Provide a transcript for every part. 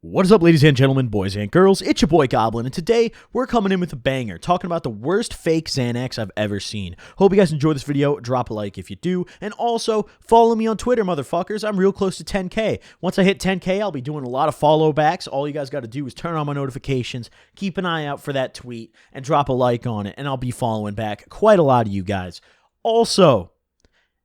What is up, ladies and gentlemen, boys and girls? It's your boy Goblin, and today we're coming in with a banger, talking about the worst fake Xanax I've ever seen. Hope you guys enjoy this video. Drop a like if you do, and also follow me on Twitter, motherfuckers. I'm real close to 10K. Once I hit 10K, I'll be doing a lot of follow backs. All you guys got to do is turn on my notifications, keep an eye out for that tweet, and drop a like on it, and I'll be following back quite a lot of you guys. Also,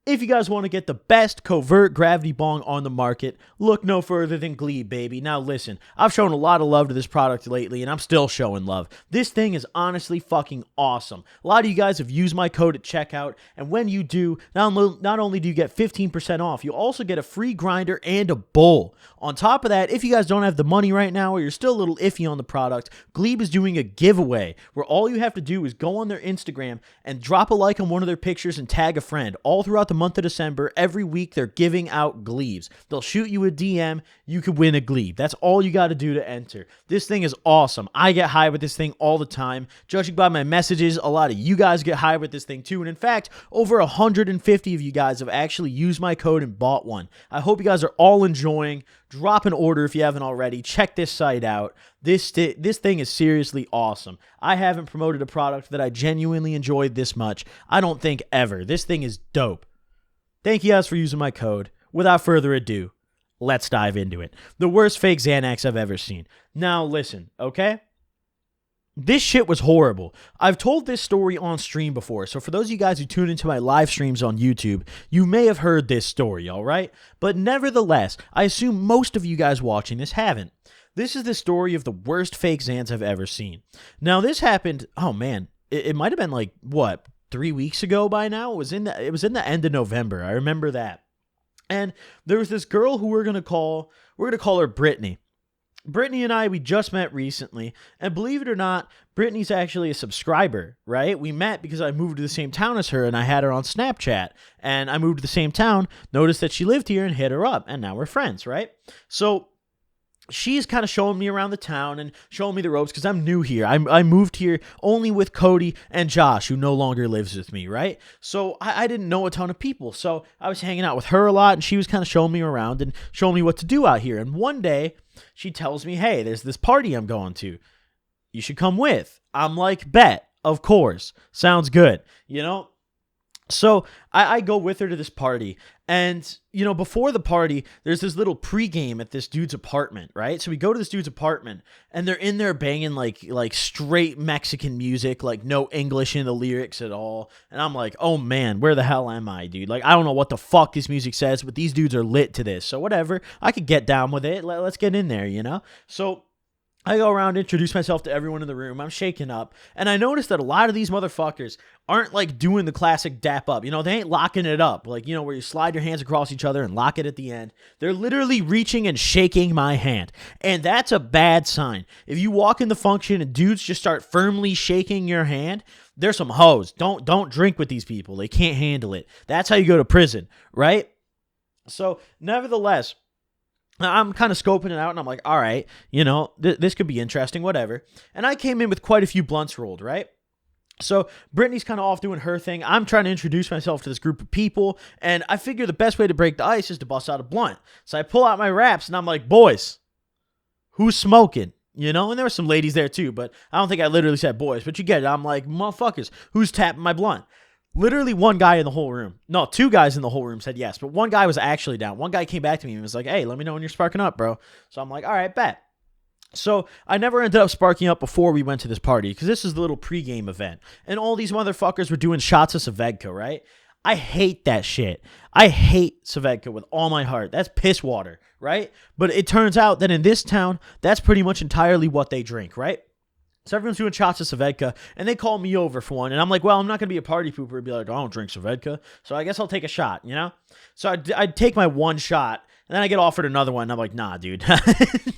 if you guys want to get the best covert gravity bong on the market, look no further than Glebe, baby. Now listen, I've shown a lot of love to this product lately, and I'm still showing love. This thing is honestly fucking awesome. A lot of you guys have used my code at checkout, and when you do, not only do you get 15% off, you also get a free grinder and a bowl. On top of that, if you guys don't have the money right now, or you're still a little iffy on the product, Glebe is doing a giveaway, where all you have to do is go on their Instagram and drop a like on one of their pictures and tag a friend. All throughout the month of December, every week they're giving out Glebes. They'll shoot you a DM, you could win a Glebe. That's all you got to do to enter. This thing is awesome. I get high with this thing all the time. Judging by my messages, a lot of you guys get high with this thing too. And in fact, over 150 of you guys have actually used my code and bought one. I hope you guys are all enjoying. Drop an order if you haven't already. Check this site out. This thing is seriously awesome. I haven't promoted a product that I genuinely enjoyed this much, I don't think, ever. This thing is dope. Thank you guys for using my code. Without further ado, let's dive into it. The worst fake Xanax I've ever seen. Now listen, okay? This shit was horrible. I've told this story on stream before, so for those of you guys who tune into my live streams on YouTube, you may have heard this story, alright? But nevertheless, I assume most of you guys watching this haven't. This is the story of the worst fake Xans I've ever seen. Now this happened, oh man, it might have been like, what, 3 weeks ago by now? It was in the end of November. I remember that. And there was this girl who we're gonna call her Britney. Britney and I, we just met recently, and believe it or not, Britney's actually a subscriber, right? We met because I moved to the same town as her, and I had her on Snapchat, and I moved to the same town, noticed that she lived here, and hit her up, and now we're friends, right? So she's kind of showing me around the town and showing me the ropes because I'm new here. I moved here only with Cody and Josh, who no longer lives with me, right? So I didn't know a ton of people. So I was hanging out with her a lot, and she was kind of showing me around and showing me what to do out here. And one day, she tells me, hey, there's this party I'm going to. You should come with. I'm like, bet, of course. Sounds good, you know? So I go with her to this party, and, you know, before the party, there's this little pregame at this dude's apartment, right? So we go to this dude's apartment, and they're in there banging like straight Mexican music, like no English in the lyrics at all. And I'm like, oh man, where the hell am I, dude? Like, I don't know what the fuck this music says, but these dudes are lit to this. So whatever, I could get down with it. Let's get in there, you know? So I go around, introduce myself to everyone in the room. I'm shaking up, and I notice that a lot of these motherfuckers aren't like doing the classic dap up. You know, they ain't locking it up, like, you know, where you slide your hands across each other and lock it at the end. They're literally reaching and shaking my hand, and that's a bad sign. If you walk in the function and dudes just start firmly shaking your hand, there's some hoes. Don't drink with these people. They can't handle it. That's how you go to prison, right? So, nevertheless, I'm kind of scoping it out, and I'm like, all right, you know, this could be interesting, whatever. And I came in with quite a few blunts rolled, right? So Brittany's kind of off doing her thing. I'm trying to introduce myself to this group of people, and I figure the best way to break the ice is to bust out a blunt. So I pull out my wraps, and I'm like, boys, who's smoking? You know, and there were some ladies there too, but I don't think I literally said boys, but you get it. I'm like, motherfuckers, who's tapping my blunt? Literally one guy in the whole room. No, two guys in the whole room said yes, but one guy was actually down. One guy came back to me and was like, hey, let me know when you're sparking up, bro. So I'm like, all right, bet. So I never ended up sparking up before we went to this party because this is the little pregame event. And all these motherfuckers were doing shots of Svedka, right? I hate that shit. I hate Svedka with all my heart. That's piss water, right? But it turns out that in this town, that's pretty much entirely what they drink, right? So everyone's doing shots of Svedka, and they call me over for one. And I'm like, well, I'm not going to be a party pooper and be like, I don't drink Svedka, so I guess I'll take a shot, you know? So I'd take my one shot, and then I get offered another one, and I'm like, nah, dude.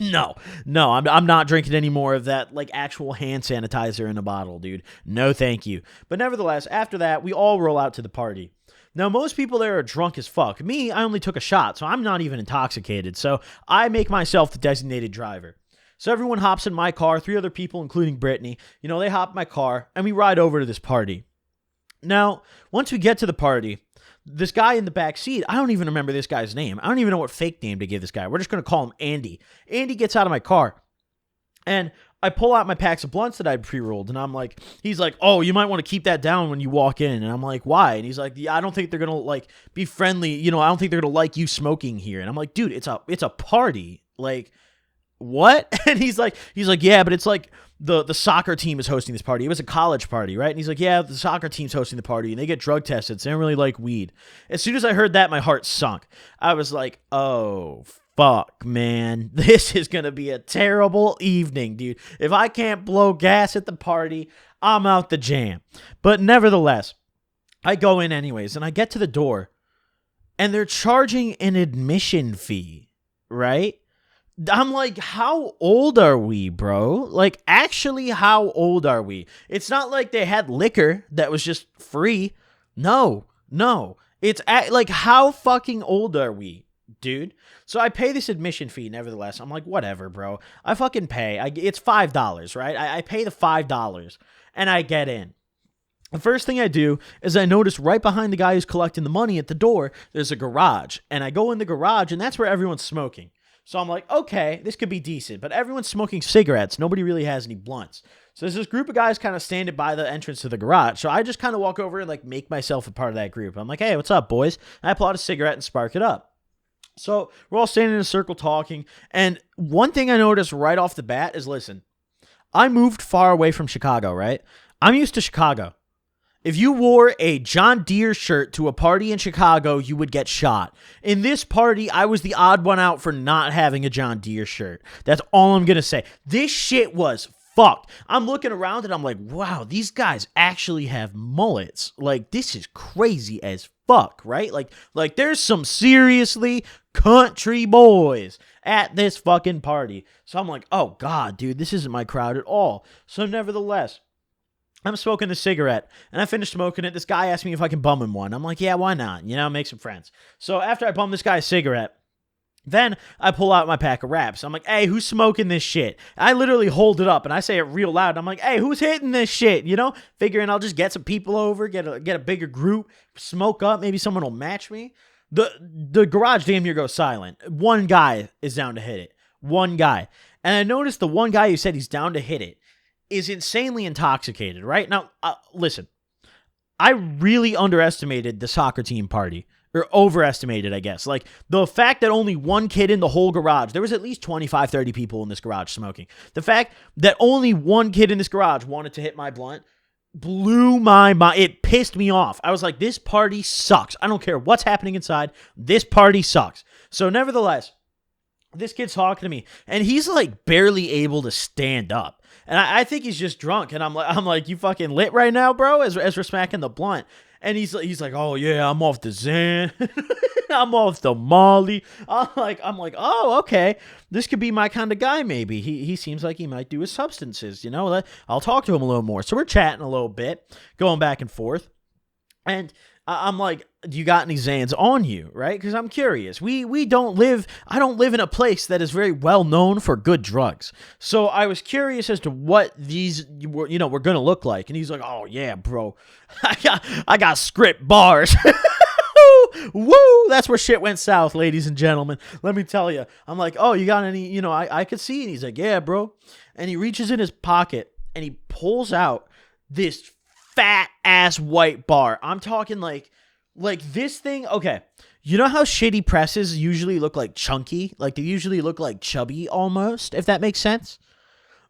No, I'm not drinking any more of that, like, actual hand sanitizer in a bottle, dude. No, thank you. But nevertheless, after that, we all roll out to the party. Now, most people there are drunk as fuck. Me, I only took a shot, so I'm not even intoxicated. So I make myself the designated driver. So everyone hops in my car, 3 other people, including Britney. You know, they hop in my car, and we ride over to this party. Now, once we get to the party, this guy in the back seat, I don't even remember this guy's name. I don't even know what fake name to give this guy. We're just going to call him Andy. Andy gets out of my car, and I pull out my packs of blunts that I'd pre-rolled, and I'm like, he's like, oh, you might want to keep that down when you walk in. And I'm like, why? And he's like, yeah, I don't think they're going to, like, be friendly. You know, I don't think they're going to like you smoking here. And I'm like, dude, it's a party. Like, what? And he's like, yeah, but it's like the soccer team is hosting this party. It was a college party, right? And he's like, yeah, the soccer team's hosting the party, and they get drug tested, so they don't really like weed. As soon as I heard that, my heart sunk. I was like, oh, fuck, man. This is going to be a terrible evening, dude. If I can't blow gas at the party, I'm out the jam. But nevertheless, I go in anyways, and I get to the door, and they're charging an admission fee, right? I'm like, how old are we, bro? Like, actually, how old are we? It's not like they had liquor that was just free. No. It's like, how fucking old are we, dude? So I pay this admission fee, nevertheless. I'm like, whatever, bro. I fucking pay. It's $5, right? I pay the $5, and I get in. The first thing I do is I notice right behind the guy who's collecting the money at the door, there's a garage. And I go in the garage, and that's where everyone's smoking. So I'm like, okay, this could be decent, but everyone's smoking cigarettes. Nobody really has any blunts. So there's this group of guys kind of standing by the entrance to the garage. So I just kind of walk over and like make myself a part of that group. I'm like, hey, what's up, boys? And I pull out a cigarette and spark it up. So we're all standing in a circle talking. And one thing I noticed right off the bat is, listen, I moved far away from Chicago, right? I'm used to Chicago. If you wore a John Deere shirt to a party in Chicago, you would get shot. In this party, I was the odd one out for not having a John Deere shirt. That's all I'm going to say. This shit was fucked. I'm looking around and I'm like, wow, these guys actually have mullets. Like, this is crazy as fuck, right? Like there's some seriously country boys at this fucking party. So I'm like, oh God, dude, this isn't my crowd at all. So nevertheless, I'm smoking the cigarette, and I finished smoking it. This guy asked me if I can bum him one. I'm like, yeah, why not? You know, make some friends. So after I bum this guy a cigarette, then I pull out my pack of wraps. I'm like, hey, who's smoking this shit? I literally hold it up, and I say it real loud. I'm like, hey, who's hitting this shit? You know, figuring I'll just get some people over, get a bigger group, smoke up. Maybe someone will match me. The garage damn near goes silent. One guy is down to hit it. One guy. And I noticed the one guy who said he's down to hit it is insanely intoxicated, right? Now, listen, I really underestimated the soccer team party, or overestimated, I guess. Like, the fact that only one kid in the whole garage, there was at least 25, 30 people in this garage smoking. The fact that only one kid in this garage wanted to hit my blunt blew my mind. It pissed me off. I was like, this party sucks. I don't care what's happening inside. This party sucks. So, nevertheless, this kid's talking to me, and he's like barely able to stand up. And I think he's just drunk. And I'm like, you fucking lit right now, bro? As we're smacking the blunt. And he's like, oh yeah, I'm off the Xan. I'm off the Molly. I'm like, oh, okay. This could be my kind of guy, maybe. He seems like he might do his substances, you know? I'll talk to him a little more. So we're chatting a little bit, going back and forth. And I'm like, do you got any Xans on you, right? Because I'm curious. I don't live in a place that is very well known for good drugs. So I was curious as to what these were going to look like. And he's like, oh yeah, bro, I got script bars. Woo! That's where shit went south, ladies and gentlemen. Let me tell you. I'm like, oh, you got any, I could see. And he's like, yeah, bro. And he reaches in his pocket and he pulls out this fat ass white bar. I'm talking like this thing. Okay. You know how shitty presses usually look like chunky? Like they usually look like chubby almost, if that makes sense.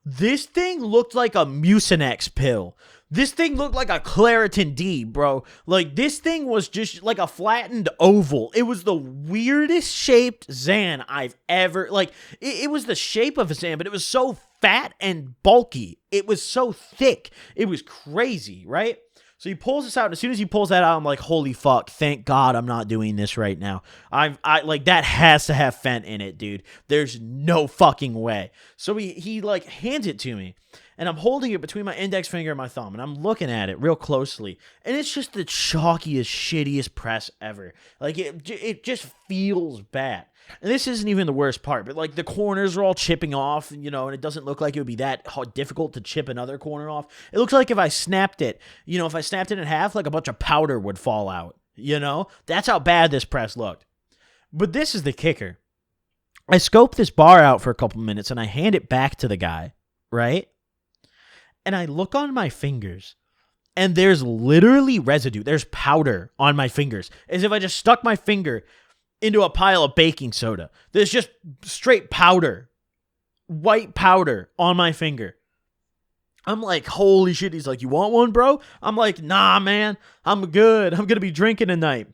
This thing looked like a Mucinex pill. This thing looked like a Claritin D, bro. Like, this thing was just like a flattened oval. It was the weirdest shaped Xan I've ever, like, it was the shape of a Xan, but it was so fat and bulky. It was so thick. It was crazy, right? So he pulls this out, and as soon as he pulls that out, I'm like, holy fuck, thank God I'm not doing this right now. I like, that has to have fent in it, dude. There's no fucking way. So he like hands it to me, and I'm holding it between my index finger and my thumb, and I'm looking at it real closely, and it's just the chalkiest, shittiest press ever. Like, it just feels bad. And this isn't even the worst part, but like the corners are all chipping off, and it doesn't look like it would be that difficult to chip another corner off. It looks like if I snapped it in half, like a bunch of powder would fall out. You know, that's how bad this press looked. But this is the kicker. I scope this bar out for a couple minutes and I hand it back to the guy, right? And I look on my fingers and there's literally residue. There's powder on my fingers, as if I just stuck my finger into a pile of baking soda. There's just straight powder, white powder on my finger. I'm like, holy shit. He's like, you want one, bro? I'm like, nah, man, I'm good. I'm going to be drinking tonight.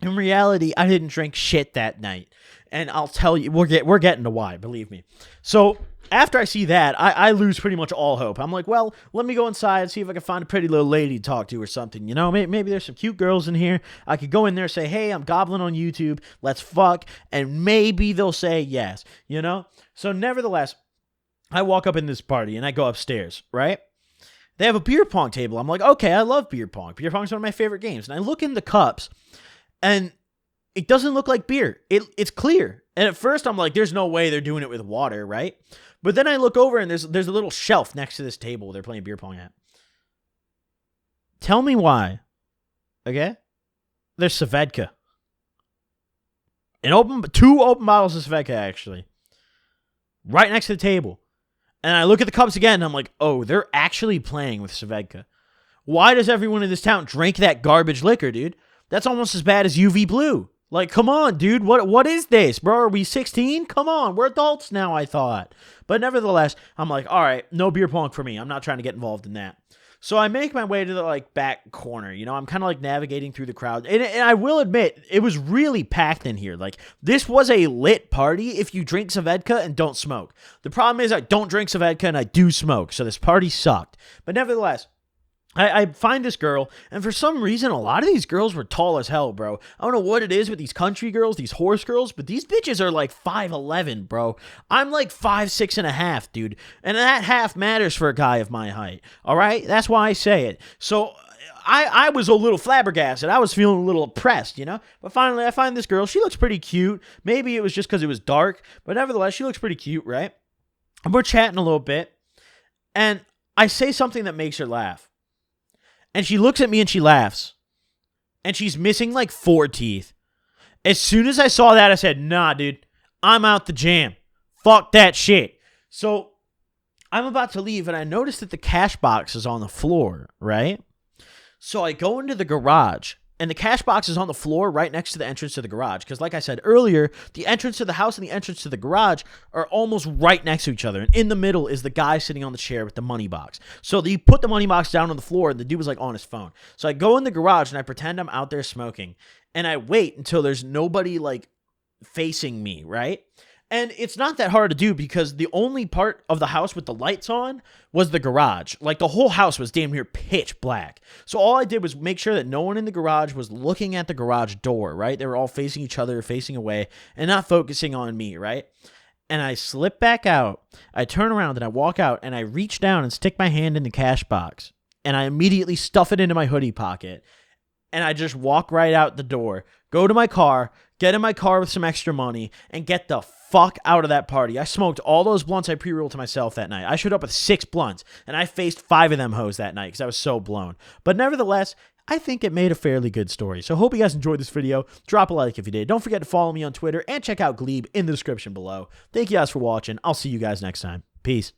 In reality, I didn't drink shit that night. And I'll tell you, we're getting to why, believe me. So after I see that, I lose pretty much all hope. I'm like, well, let me go inside and see if I can find a pretty little lady to talk to or something. You know, maybe there's some cute girls in here. I could go in there and say, hey, I'm Goblin on YouTube. Let's fuck. And maybe they'll say yes, you know? So nevertheless, I walk up in this party and I go upstairs, right? They have a beer pong table. I'm like, okay, I love beer pong. Beer pong is one of my favorite games. And I look in the cups and it doesn't look like beer. It's clear. And at first I'm like, there's no way they're doing it with water, right? But then I look over and there's a little shelf next to this table they're playing beer pong at. Tell me why. Okay? There's Svedka. Two open bottles of Svedka, actually. Right next to the table. And I look at the cups again and I'm like, oh, they're actually playing with Svedka. Why does everyone in this town drink that garbage liquor, dude? That's almost as bad as UV Blue. Like, come on, dude. What is this, bro? Are we 16? Come on. We're adults now, I thought. But nevertheless, I'm like, all right, no beer pong for me. I'm not trying to get involved in that. So I make my way to the, like, back corner. You know, I'm kind of, like, navigating through the crowd. And I will admit, it was really packed in here. Like, this was a lit party if you drink Svedka and don't smoke. The problem is I don't drink Svedka and I do smoke. So this party sucked. But nevertheless, I find this girl, and for some reason, a lot of these girls were tall as hell, bro. I don't know what it is with these country girls, these horse girls, but these bitches are like 5'11", bro. I'm like 5'6.5", dude. And that half matters for a guy of my height, all right? That's why I say it. So I was a little flabbergasted. I was feeling a little oppressed, you know? But finally, I find this girl. She looks pretty cute. Maybe it was just because it was dark, but nevertheless, she looks pretty cute, right? And we're chatting a little bit, and I say something that makes her laugh. And she looks at me and she laughs. And she's missing like 4 teeth. As soon as I saw that, I said, nah, dude, I'm out the jam. Fuck that shit. So I'm about to leave and I notice that the cash box is on the floor, right? So I go into the garage and the cash box is on the floor right next to the entrance to the garage. Because like I said earlier, the entrance to the house and the entrance to the garage are almost right next to each other. And in the middle is the guy sitting on the chair with the money box. So he put the money box down on the floor and the dude was like on his phone. So I go in the garage and I pretend I'm out there smoking. And I wait until there's nobody like facing me, right? And it's not that hard to do because the only part of the house with the lights on was the garage. Like the whole house was damn near pitch black. So all I did was make sure that no one in the garage was looking at the garage door, right? They were all facing each other, facing away, and not focusing on me, right? And I slip back out. I turn around and I walk out and I reach down and stick my hand in the cash box. And I immediately stuff it into my hoodie pocket. And I just walk right out the door, go to my car, get in my car with some extra money, and get the fuck out of that party. I smoked all those blunts I pre-rolled to myself that night. I showed up with 6 blunts, and I faced 5 of them hoes that night because I was so blown. But nevertheless, I think it made a fairly good story. So hope you guys enjoyed this video. Drop a like if you did. Don't forget to follow me on Twitter and check out Glebe in the description below. Thank you guys for watching. I'll see you guys next time. Peace.